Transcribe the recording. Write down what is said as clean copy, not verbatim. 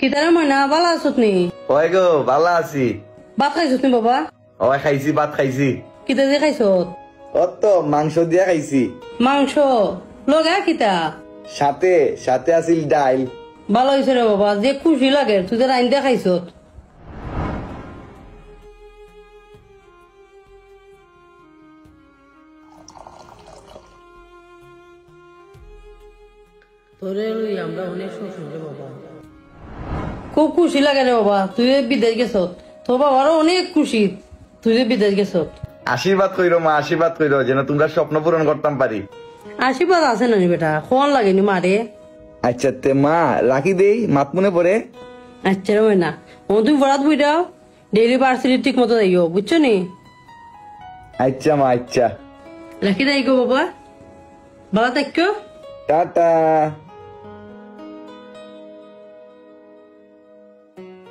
কিতারে ময়না ভালো আছত নি? ওই গো ভালো আছি। ভাত খাইছত নি বাবা? ওই খাইছি, ভাত খাইছি। কিতা দিয়ে খাইছত? ও তো মাংস দিয়া খাইছি। মাংস লগা কিতা? সাথে সাথে আছিল ডাইল। ভালো হয়েছে রে বাবা, যে খুশি লাগে তুই যে রাইন দিয়ে খাইছত। তোরে লই আমরা অনেক শ্বশুর রে বাবা। খুব খুশি লাগে রে বাবা, তুই যে বিদেশ গেছত। তোর বাবারও অনেক খুশি তুই যে বিদেশ গেছত। আশীর্বাদ কইরো মা, আশীর্বাদ কইরো যেন তোমরা স্বপ্ন পূরণ করতাম পারি। আশীর্বাদ আছে না বেটা, কোন লাগেনি মারে। আচ্ছা তে মা রাখি দেই, মাত মনে পড়ে। আচ্ছা রে না ও তুমি বরাত বইটাও ডেইলি পার্সেলি ঠিক মতো যাইও, বুঝছো নি? আচ্ছা মা, আচ্ছা রাখি দেই গো বাবা, ভালো থাকো। টাটা।